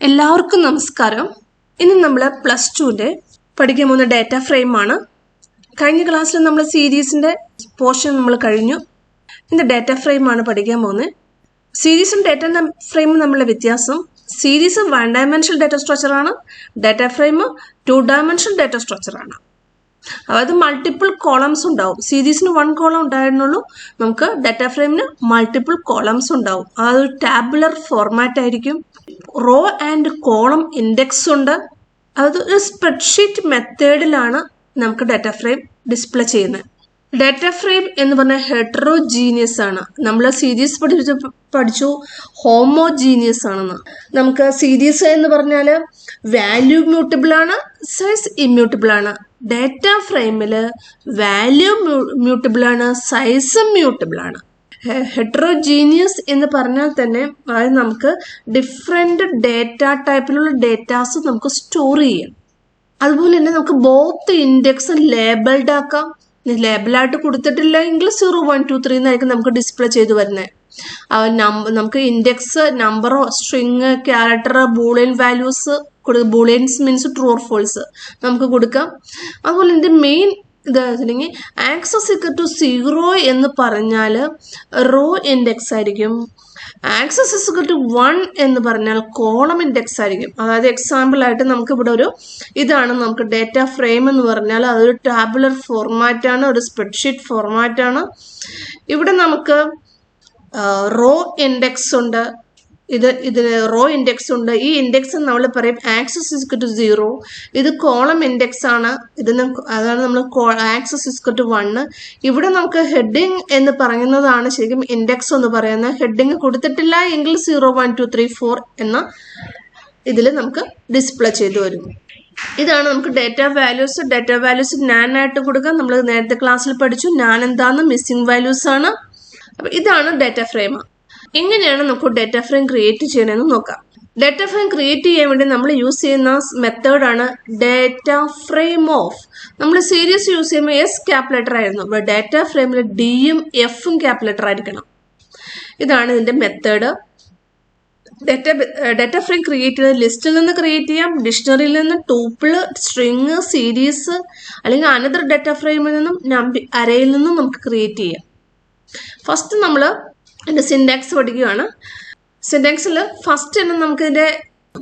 എല്ലാവർക്കും നമസ്കാരം. ഇന്ന് നമ്മൾ പ്ലസ് ടുവിൻ്റെ പഠിക്കാൻ പോകുന്ന ഡാറ്റ ഫ്രെയിമാണ്. കഴിഞ്ഞ ക്ലാസ്സിൽ നമ്മൾ സീരീസിൻ്റെ പോർഷൻ നമ്മൾ കഴിഞ്ഞു. ഇന്ന് ഡാറ്റ ഫ്രെയിമാണ് പഠിക്കാൻ പോകുന്നത്. സീരീസും ഡാറ്റ ഫ്രെയിമും തമ്മിലുള്ള വ്യത്യാസം: സീരീസ് 1 ഡയമെൻഷണൽ ഡാറ്റ സ്ട്രക്ചറാണ്, ഡാറ്റ ഫ്രെയിം 2 ഡയമെൻഷണൽ ഡാറ്റ സ്ട്രക്ചറാണ്. അതായത് മൾട്ടിപ്പിൾ കോളംസ് ഉണ്ടാവും. സീരീസിന് 1 കോളം ഉണ്ടായിരുന്നുള്ളൂ, നമുക്ക് ഡാറ്റ ഫ്രെയിമിന് മൾട്ടിപ്പിൾ കോളംസ് ഉണ്ടാവും. അതൊരു ടാബുലർ ഫോർമാറ്റ് ആയിരിക്കും. റോ ആൻഡ് കോളം ഇൻഡെക്സ് ഉണ്ട്. അത് ഒരു സ്പ്രെഡ്ഷീറ്റ് മെത്തേഡിലാണ് നമുക്ക് ഡാറ്റ ഫ്രെയിം ഡിസ്പ്ലേ ചെയ്യുന്നത്. ഡാറ്റ ഫ്രെയിം എന്ന് പറഞ്ഞാൽ ഹെറ്ററോജീനിയസ് ആണ്. നമ്മൾ സീരീസ് പഠിച്ചു ഹോമോജീനിയസ് ആണെന്ന്. നമുക്ക് സീരീസ് എന്ന് പറഞ്ഞാൽ വാല്യൂ മ്യൂട്ടബിൾ ആണ്, സൈസ് ഇമ്മ്യൂട്ടബിൾ ആണ്. ഡാറ്റ ഫ്രെയിമിൽ വാല്യൂ മ്യൂട്ടബിൾ ആണ്, സൈസും മ്യൂട്ടബിൾ ആണ്. ഹെറ്ററോജീനിയസ് എന്ന് പറഞ്ഞാൽ തന്നെ അതായത് നമുക്ക് ഡിഫറെന്റ് ഡേറ്റ ടൈപ്പിലുള്ള ഡേറ്റാസ് നമുക്ക് സ്റ്റോർ ചെയ്യാം. അതുപോലെ തന്നെ നമുക്ക് ബോത്ത് ഇൻഡെക്സ് ലേബിൾഡ് ആക്കാം. ലേബിളായിട്ട് കൊടുത്തിട്ടില്ല എങ്കിൽ 0, 1, 2, 3 എന്നായിരിക്കും നമുക്ക് ഡിസ്പ്ലേ ചെയ്ത് വരുന്നത്. നമുക്ക് ഇൻഡെക്സ്, നമ്പറോ, string, character, boolean values, booleans means true or false നമുക്ക് കൊടുക്കാം. അതുപോലെ ഇതിന്റെ മെയിൻ ഇതാണെങ്കിൽ ആക്സസ് ഈക്വൽ ടു 0 എന്ന് പറഞ്ഞാൽ റോ ഇൻഡെക്സ് ആയിരിക്കും. ആക്സസ് ഈക്വൽ ടു 1 എന്ന് പറഞ്ഞാൽ കോളം ഇൻഡെക്സ് ആയിരിക്കും. അതായത് എക്സാമ്പിൾ ആയിട്ട് നമുക്ക് ഇവിടെ ഒരു ഇതാണ് നമുക്ക് ഡേറ്റ ഫ്രെയിം എന്ന് പറഞ്ഞാൽ അതൊരു ടാബുലർ ഫോർമാറ്റ് ആണ്, ഒരു സ്പ്രെഡ്ഷീറ്റ് ഫോർമാറ്റ് ആണ്. ഇവിടെ നമുക്ക് റോ ഇൻഡെക്സ് ഉണ്ട്, ഇതിന് റോ ഇൻഡെക്സ് ഉണ്ട്. ഈ ഇൻഡെക്സ് നമ്മൾ പറയും ആക്സസ് ഈക്വൽ ടു 0. ഇത് കോളം ഇൻഡെക്സ് ആണ്, അതാണ് നമ്മൾ ആക്സസ് ഈക്വൽ ടു 1. ഇവിടെ നമുക്ക് ഹെഡിങ് എന്ന് പറയുന്നതാണ് ശരിക്കും ഇൻഡെക്സ് എന്ന് പറയുന്നത്. ഹെഡിങ് കൊടുത്തിട്ടില്ല എങ്കിൽ 0, 1, 2, 3, 4 എന്ന ഇതിൽ നമുക്ക് ഡിസ്പ്ലേ ചെയ്തു വരും. ഇതാണ് നമുക്ക് ഡാറ്റ വാല്യൂസ്. ഡാറ്റ വാല്യൂസ് നാൻ ആയിട്ട് കൊടുക്കാം. നമ്മൾ നേരത്തെ ക്ലാസ്സിൽ പഠിച്ചു നാൻ എന്താന്ന്, മിസ്സിംഗ് വാല്യൂസ് ആണ്. അപ്പൊ ഇതാണ് ഡാറ്റ ഫ്രെയിം. എങ്ങനെയാണ് നമുക്ക് ഡാറ്റ ഫ്രെയിം ക്രിയേറ്റ് ചെയ്യണമെന്ന് നോക്കാം. ഡാറ്റ ഫ്രെയിം ക്രിയേറ്റ് ചെയ്യാൻ വേണ്ടി നമ്മൾ യൂസ് ചെയ്യുന്ന മെത്തേഡാണ് ഡാറ്റ ഫ്രെയിം ഓഫ്. നമ്മൾ സീരീസ് യൂസ് ചെയ്യുമ്പോൾ എസ് ക്യാപിറ്റൽ ആയിരുന്നു. ഇവിടെ ഡാറ്റ ഫ്രെയിമിൽ ഡിയും എഫും ക്യാപിറ്റൽ ആയിരിക്കണം. ഇതാണ് ഇതിന്റെ മെത്തേഡ്. ഡാറ്റ ഫ്രെയിം ക്രിയേറ്റ് ചെയ്ത് ലിസ്റ്റിൽ നിന്ന് ക്രിയേറ്റ് ചെയ്യാം, ഡിക്ഷണറിയിൽ നിന്ന്, ടൂപ്പിള്, സ്ട്രിങ്, സീരീസ് അല്ലെങ്കിൽ അനദർ ഡാറ്റ ഫ്രെയിമിൽ നിന്നും അരയിൽ നിന്നും നമുക്ക് ക്രിയേറ്റ് ചെയ്യാം. ഫസ്റ്റ് നമ്മൾ ഇതിന്റെ സിൻടാക്സ് പഠിക്കുകയാണ്. സിൻടാക്സിൽ ഫസ്റ്റ് തന്നെ നമുക്ക് ഇതിന്റെ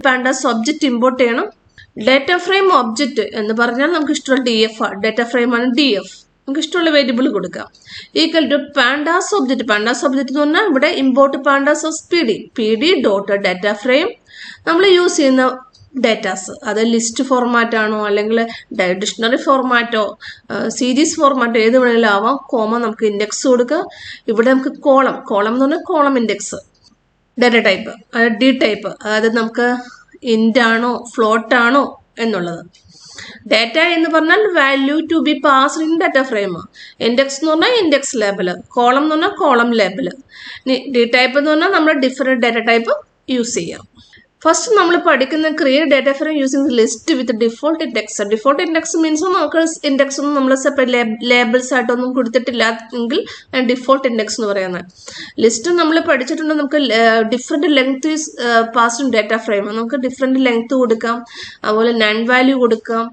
പാൻഡാസ് ഒബ്ജക്റ്റ് ഇമ്പോർട്ട് ചെയ്യണം. ഡാറ്റ ഫ്രെയിം ഒബ്ജക്റ്റ് എന്ന് പറഞ്ഞാൽ നമുക്ക് ഇഷ്ടമുള്ള DF ആണ്. ഡാറ്റ ഫ്രെയിം ആണ് DF. നമുക്ക് ഇഷ്ടമുള്ള വേരിയബിൾ കൊടുക്കാം. Equal to pandas object. Pandas object എന്ന് പറഞ്ഞാൽ ഇവിടെ import pandas of PD dot data frame. നമ്മൾ യൂസ് ചെയ്യുന്ന ഡേറ്റാസ് അത് ലിസ്റ്റ് ഫോർമാറ്റ് ആണോ അല്ലെങ്കിൽ ഡിക്ഷണറി ഫോർമാറ്റോ സീരീസ് ഫോർമാറ്റോ ഏത് വേണമെങ്കിലും ആവാം. കോമ നമുക്ക് ഇൻഡെക്സ് കൊടുക്കുക. ഇവിടെ നമുക്ക് കോളം എന്ന് പറഞ്ഞാൽ column index. Data type D type, അതായത് നമുക്ക് ഇന്റ് ആണോ ഫ്ലോട്ട് ആണോ എന്നുള്ളത്. ഡാറ്റ എന്ന് പറഞ്ഞാൽ value to be passed in data frame. Index എന്ന് പറഞ്ഞാൽ ഇൻഡെക്സ് ലേബിള്, കോളം എന്ന് പറഞ്ഞാൽ കോളം ലേബിള്. D ടൈപ്പ് എന്ന് പറഞ്ഞാൽ നമ്മൾ ഡിഫറെന്റ് ഡാറ്റ ടൈപ്പ് യൂസ് ചെയ്യാം. ഫസ്റ്റ് നമ്മൾ പഠിക്കുന്ന create data frame using list with default index. Default index means നമുക്ക് ഇൻഡെക്സ് ഒന്നും നമ്മൾ സെപ്പറേറ്റ് ലേബിൾസ് ആയിട്ടൊന്നും കൊടുത്തിട്ടില്ല എങ്കിൽ ഡിഫോൾട്ട് ഇൻഡെക്സ് എന്ന് പറയുന്നത്. ലിസ്റ്റ് നമ്മൾ പഠിച്ചിട്ടുണ്ട്. നമുക്ക് different length passed data frame, നമുക്ക് ഡിഫറെന്റ് ലെങ്ത് കൊടുക്കാം. അതുപോലെ നൺ വാല്യൂ കൊടുക്കാം.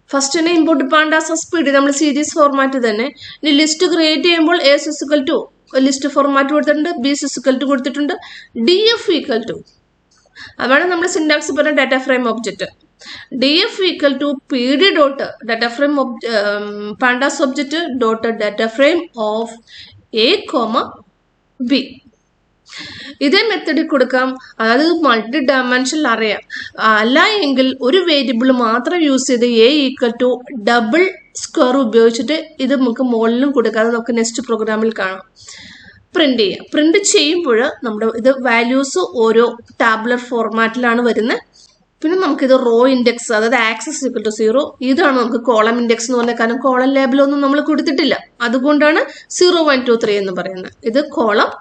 ഫസ്റ്റ് തന്നെ ഇമ്പോർട്ട് പാൻഡാസ് PD നമ്മൾ സീരീസ് ഫോർമാറ്റ് തന്നെ. ഇനി ലിസ്റ്റ് ക്രിയേറ്റ് ചെയ്യുമ്പോൾ A equal to list format കൊടുത്തിട്ടുണ്ട്, B ഈക്വൽ ടു കൊടുത്തിട്ടുണ്ട്, DF ഈക്വൽ ടു. അതാണ് നമ്മൾ സിൻടാക്സ് പറഞ്ഞ data frame object. DF equal to PD dot data frame pandas object dot data frame of A, B. ഇതേ മെത്തഡിൽ കൊടുക്കാം. അതായത് multi ഡയമെൻഷനിൽ അറിയാം. അല്ല എങ്കിൽ ഒരു വേരിയബിൾ മാത്രം യൂസ് ചെയ്ത് A equal to double square ഉപയോഗിച്ചിട്ട് ഇത് നമുക്ക് മുകളിലും കൊടുക്കാം. അത് നമുക്ക് നെക്സ്റ്റ് പ്രോഗ്രാമിൽ കാണാം. പ്രിന്റ് ചെയ്യാം. പ്രിന്റ് ചെയ്യുമ്പോൾ നമ്മുടെ ഇത് വാല്യൂസ് ഓരോ ടാബുലർ ഫോർമാറ്റിലാണ് വരുന്നത്. പിന്നെ നമുക്കിത് റോ ഇൻഡെക്സ്, അതായത് ആക്സസ് ഈക്വൽ ടു 0. ഇതാണ് നമുക്ക് കോളം ഇൻഡെക്സ് എന്ന് പറഞ്ഞാൽ, കാരണം കോളം ലേബിളൊന്നും നമ്മൾ കൊടുത്തിട്ടില്ല. അതുകൊണ്ടാണ് 0, 1, 2, 3 എന്ന് പറയുന്നത്. ഇത് കോളം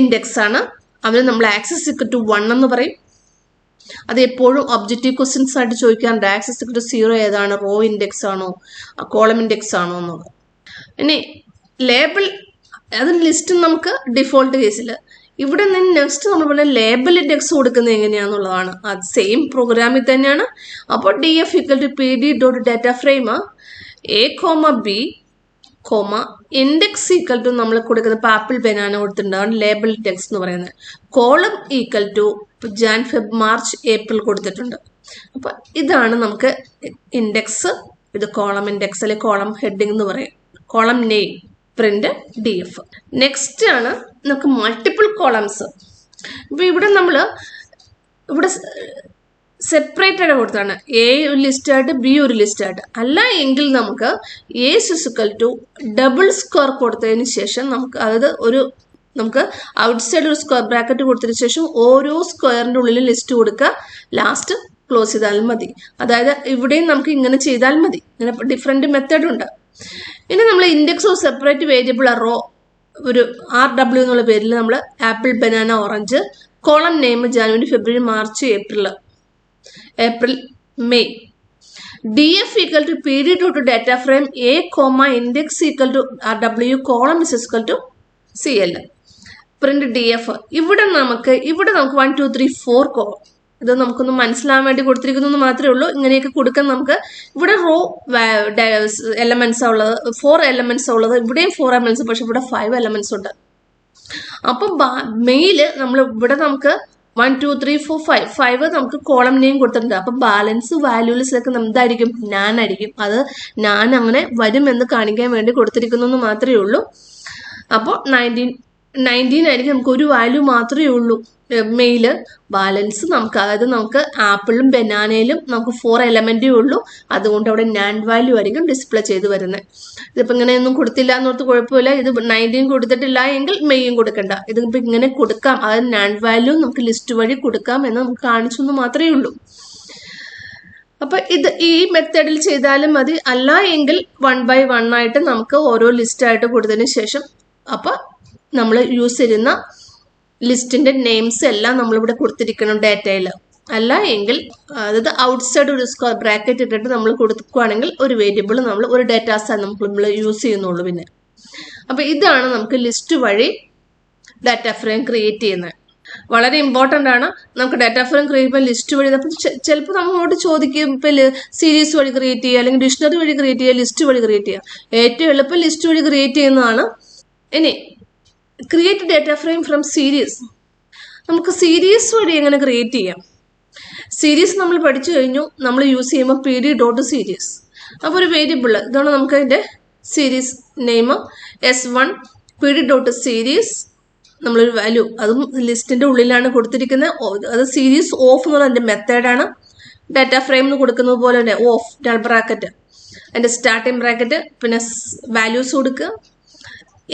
ഇൻഡെക്സ് ആണ്. അവന് നമ്മൾ ആക്സസ് ഈക്വൽ ടു 1 എന്ന് പറയും. അത് എപ്പോഴും ഒബ്ജക്റ്റീവ് ക്വസ്റ്റ്യൻസ് ആയിട്ട് ചോദിക്കാറുണ്ട്. ആക്സസ് ഈക്വൽ ടു 0 ഏതാണ്, റോ ഇൻഡെക്സ് ആണോ കോളം ഇൻഡെക്സ് ആണോ എന്നുള്ളത്. ഇനി ലേബിൾ അത് ലിസ്റ്റ് നമുക്ക് ഡിഫോൾട്ട് കേസിൽ ഇവിടെ നിന്ന് നെക്സ്റ്റ് നമ്മൾ പറഞ്ഞ ലേബൽ ഇൻഡെക്സ് കൊടുക്കുന്നത് എങ്ങനെയാണെന്നുള്ളതാണ്. അത് സെയിം പ്രോഗ്രാമിൽ തന്നെയാണ്. അപ്പോൾ DF equal to PD dot data frame A, B, index equal to നമ്മൾ കൊടുക്കുന്ന ഇപ്പോൾ ആപ്പിൾ ബനാന കൊടുത്തിട്ടുണ്ടാവും ലേബൽ ഇൻഡെക്സ് എന്ന് പറയുന്നത്. Column equal to Jan Feb March April കൊടുത്തിട്ടുണ്ട്. അപ്പൊ ഇതാണ് നമുക്ക് ഇൻഡെക്സ്. ഇത് കോളം ഇൻഡെക്സ് അല്ലെങ്കിൽ കോളം ഹെഡിങ് എന്ന് പറയും. Column name print DF. Next ആണ് നമുക്ക് മൾട്ടിപ്പിൾ കോളംസ്. ഇപ്പൊ ഇവിടെ നമ്മൾ ഇവിടെ സെപ്പറേറ്റഡ് കൊടുത്താണ്. A ഒരു ലിസ്റ്റ് ആയിട്ട് B ഒരു ലിസ്റ്റ് ആയിട്ട്. അല്ല എങ്കിൽ നമുക്ക് A equal to double square കൊടുത്തതിന് ശേഷം നമുക്ക് അതായത് നമുക്ക് ഔട്ട്സൈഡ് ഒരു സ്ക്വയർ ബ്രാക്കറ്റ് കൊടുത്തതിന് ശേഷം ഓരോ സ്ക്വയറിന്റെ ഉള്ളിൽ ലിസ്റ്റ് കൊടുക്കുക. ലാസ്റ്റ് ക്ലോസ് ചെയ്താൽ മതി. അതായത് ഇവിടെയും നമുക്ക് ഇങ്ങനെ ചെയ്താൽ മതി. ഇങ്ങനെ ഡിഫറെന്റ് മെത്തേഡ് ഉണ്ട്. ഇനി നമ്മൾ index of separate variable row ഒരു RW എന്നുള്ള പേരിൽ നമ്മൾ apple banana orange, column name January February March April May. DF equal to PD dot data frame A, index equal to RW, column is equal to CL. Print DF. ഇവിടെ നമുക്ക് 1 2 3 4 column. ഇത് നമുക്കൊന്ന് മനസ്സിലാവാൻ വേണ്ടി കൊടുത്തിരിക്കുന്നു മാത്രമേ ഉള്ളൂ. ഇങ്ങനെയൊക്കെ കൊടുക്കാൻ നമുക്ക് ഇവിടെ റോ എലമെന്റ്സ് ഉള്ളത്, 4 എലമെന്റ്സ് ഉള്ളത്. ഇവിടെയും 4 എലമെന്റ്സ്, പക്ഷെ ഇവിടെ 5 എലമെന്റ്സ് ഉണ്ട്. അപ്പൊ മെയില് നമ്മൾ ഇവിടെ നമുക്ക് 1 2 3 4 5 നമുക്ക് കോളം നെയിം കൊടുത്തിട്ടുണ്ട്. അപ്പൊ ബാലൻസ് വാല്യൂസിലൊക്കെ എന്തായിരിക്കും? ഞാൻ ആയിരിക്കും. അത് ഞാൻ അങ്ങനെ വരുമെന്ന് കാണിക്കാൻ വേണ്ടി കൊടുത്തിരിക്കുന്നു മാത്രമേ ഉള്ളൂ. അപ്പോൾ 19 ആയിരിക്കും. നമുക്ക് ഒരു വാല്യൂ മാത്രമേ ഉള്ളൂ മെയില്. ബാലൻസ് നമുക്ക് അതായത് നമുക്ക് ആപ്പിളും ബനാനയിലും നമുക്ക് 4 എലമെന്റേ ഉള്ളൂ. അതുകൊണ്ട് അവിടെ നാൻഡ് വാല്യൂ ആയിരിക്കും ഡിസ്പ്ലേ ചെയ്ത് വരുന്നത്. ഇതിപ്പോ ഇങ്ങനെയൊന്നും കൊടുത്തില്ല എന്നോർത്ത് കുഴപ്പമില്ല. ഇത് 19 കൊടുത്തിട്ടില്ല എങ്കിൽ മെയ്യും കൊടുക്കണ്ട. ഇതിപ്പോ ഇങ്ങനെ കൊടുക്കാം. അതായത് നാൻഡ് വാല്യൂ നമുക്ക് ലിസ്റ്റ് വഴി കൊടുക്കാം എന്ന് നമുക്ക് കാണിച്ചെന്ന് മാത്രമേ ഉള്ളൂ. അപ്പൊ ഇത് ഈ മെത്തേഡിൽ ചെയ്താലും മതി. അല്ല എങ്കിൽ 1 by 1 ആയിട്ട് നമുക്ക് ഓരോ ലിസ്റ്റ് ആയിട്ട് കൊടുത്തതിന് ശേഷം അപ്പൊ നമ്മൾ യൂസ് ചെയ്യുന്ന ലിസ്റ്റിന്റെ നെയിംസ് എല്ലാം നമ്മളിവിടെ കൊടുത്തിരിക്കണം ഡാറ്റയിൽ. അല്ല എങ്കിൽ അതായത് ഔട്ട്സൈഡ് ഒരു സ്ക്വയർ ബ്രാക്കറ്റ് ഇട്ടിട്ട് നമ്മൾ കൊടുക്കുകയാണെങ്കിൽ ഒരു വേരിയബിൾ നമ്മൾ ഒരു ഡാറ്റാസ് നമ്മൾ യൂസ് ചെയ്യുന്നുള്ളൂ. പിന്നെ അപ്പൊ ഇതാണ് നമുക്ക് ലിസ്റ്റ് വഴി ഡാറ്റ ഫ്രെയിം ക്രിയേറ്റ് ചെയ്യുന്നത്. വളരെ ഇമ്പോർട്ടൻ്റ് ആണ്. നമുക്ക് ഡാറ്റ ഫ്രെയിം ക്രിയേറ്റ് ചെയ്യുമ്പോൾ ലിസ്റ്റ് വഴി ചിലപ്പോൾ നമ്മളോട് ചോദിക്കും ഇപ്പൊ സീരീസ് വഴി ക്രിയേറ്റ് ചെയ്യുക, അല്ലെങ്കിൽ ഡിക്ഷണറി വഴി ക്രിയേറ്റ് ചെയ്യുക, ലിസ്റ്റ് വഴി ക്രിയേറ്റ് ചെയ്യുക. ഏറ്റവും എളുപ്പം ലിസ്റ്റ് വഴി ക്രിയേറ്റ് ചെയ്യുന്നതാണ്. ഇനി create data frame from series. നമുക്ക് സീരീസ് വഴി എങ്ങനെ ക്രിയേറ്റ് ചെയ്യാം? സീരീസ് നമ്മൾ പഠിച്ചു കഴിഞ്ഞു. നമ്മൾ യൂസ് ചെയ്യുമ്പോൾ PD ഡോട്ട് സീരീസ്. അപ്പോൾ ഒരു വേരിയബിൾ ഇതാണ് നമുക്ക് അതിന്റെ series name S1 PD dot series. നമ്മളൊരു വാല്യൂ അതും ലിസ്റ്റിന്റെ ഉള്ളിലാണ് കൊടുത്തിരിക്കുന്നത്. അത് സീരീസ് ഓഫ് എന്ന് പറഞ്ഞ മെത്തേഡാണ്. ഡാറ്റ ഫ്രെയിമിന് കൊടുക്കുന്നത് പോലെ തന്നെ ഓഫ് ബ്രാക്കറ്റ്, അതിന്റെ സ്റ്റാർട്ടിംഗ് ബ്രാക്കറ്റ്, പിന്നെ വാല്യൂസ് കൊടുക്കുക.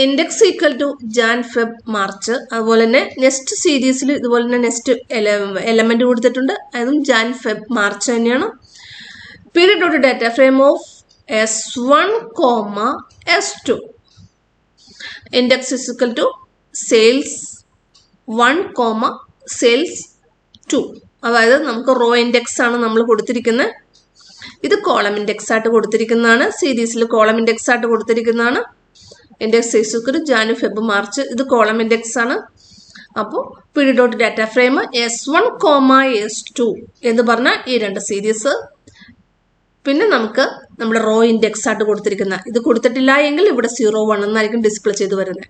Index equal to Jan Feb March. അതുപോലെ തന്നെ നെക്സ്റ്റ് സീരീസിൽ ഇതുപോലെ തന്നെ നെക്സ്റ്റ് എലമെന്റ് കൊടുത്തിട്ടുണ്ട്. അതും ജാൻ ഫെബ് മാർച്ച് തന്നെയാണ്. PD dot data frame of S1, S2. Index is equal to sales 1, sales 2. അതായത് നമുക്ക് റോ ഇൻഡെക്സ് ആണ് നമ്മൾ കൊടുത്തിരിക്കുന്നത്. ഇത് കോളം ഇൻഡെക്സ് ആയിട്ട് കൊടുത്തിരിക്കുന്നതാണ്. സീരീസിൽ കോളം ഇൻഡെക്സ് ആയിട്ട് കൊടുത്തിരിക്കുന്നതാണ്. Index is Jan Feb March. ഇത് കോളം ഇൻഡെക്സ് ആണ്. അപ്പോൾ PD dot data frame S1, S2 എന്ന് പറഞ്ഞാൽ ഈ 2 സീരീസ്. പിന്നെ നമുക്ക് നമ്മുടെ റോ ഇൻഡെക്സ് ആയിട്ട് കൊടുത്തിരിക്കുന്ന ഇത് കൊടുത്തിട്ടില്ല എങ്കിൽ ഇവിടെ 0 1 എന്നായിരിക്കും ഡിസ്പ്ലേ ചെയ്ത് വരുന്നത്.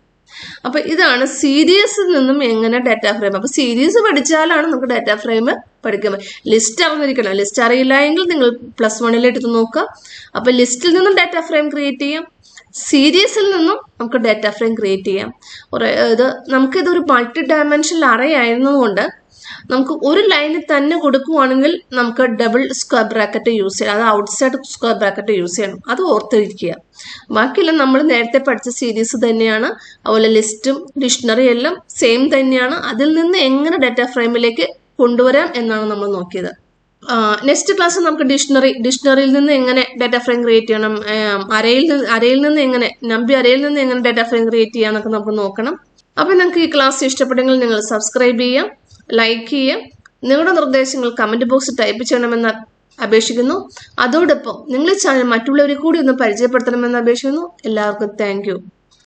അപ്പൊ ഇതാണ് സീരീസിൽ നിന്നും എങ്ങനെ ഡാറ്റ ഫ്രെയിം. അപ്പൊ സീരീസ് പഠിച്ചാലാണ് നമുക്ക് ഡാറ്റ ഫ്രെയിം പഠിക്കാൻ പറ്റും. ലിസ്റ്റ് അറിഞ്ഞിരിക്കണം. ലിസ്റ്റ് അറിയില്ല എങ്കിൽ നിങ്ങൾ +1 എടുത്ത് നോക്കുക. അപ്പൊ ലിസ്റ്റിൽ നിന്നും ഡാറ്റ ഫ്രെയിം ക്രിയേറ്റ് ചെയ്യാം. സീരീസിൽ നിന്നും നമുക്ക് ഡാറ്റ ഫ്രെയിം ക്രിയേറ്റ് ചെയ്യാം. നമുക്കിതൊരു മൾട്ടി ഡയമെൻഷണൽ അറേ ആയിരുന്നതുകൊണ്ട് നമുക്ക് ഒരു ലൈനിൽ തന്നെ കൊടുക്കുവാണെങ്കിൽ നമുക്ക് ഡബിൾ സ്ക്വയർ ബ്രാക്കറ്റ് യൂസ് ചെയ്യണം. അത് ഔട്ട്സൈഡ് സ്ക്വയർ ബ്രാക്കറ്റ് യൂസ് ചെയ്യണം. അത് ഓർത്തിരിക്കുക. ബാക്കിയെല്ലാം നമ്മൾ നേരത്തെ പഠിച്ച സീരീസ് തന്നെയാണ്. അതുപോലെ ലിസ്റ്റും ഡിക്ഷണറി എല്ലാം സെയിം തന്നെയാണ്. അതിൽ നിന്ന് എങ്ങനെ ഡാറ്റ ഫ്രെയിമിലേക്ക് കൊണ്ടുവരാം എന്നാണ് നമ്മൾ നോക്കിയത്. നെക്സ്റ്റ് ക്ലാസ് നമുക്ക് ഡിക്ഷണറിയിൽ നിന്ന് എങ്ങനെ ഡാറ്റ ഫ്രെയിം ക്രിയേറ്റ് ചെയ്യണം, അരയിൽ നിന്ന് എങ്ങനെ അരയിൽ നിന്ന് എങ്ങനെ ഡാറ്റ ഫ്രെയിം ക്രിയേറ്റ് ചെയ്യാന്നൊക്കെ നമുക്ക് നോക്കണം. അപ്പൊ നിങ്ങൾക്ക് ഈ ക്ലാസ് ഇഷ്ടപ്പെട്ടെങ്കിൽ നിങ്ങൾ സബ്സ്ക്രൈബ് ചെയ്യാം, ലൈക്ക് ചെയ്യാം. നിങ്ങളുടെ നിർദ്ദേശങ്ങൾ കമന്റ് ബോക്സിൽ ടൈപ്പ് ചെയ്യണമെന്ന് അപേക്ഷിക്കുന്നു. അതോടൊപ്പം നിങ്ങൾ ഈ ചാനൽ മറ്റുള്ളവരെ കൂടി ഒന്ന് പരിചയപ്പെടുത്തണമെന്ന് അപേക്ഷിക്കുന്നു. എല്ലാവർക്കും താങ്ക് യു.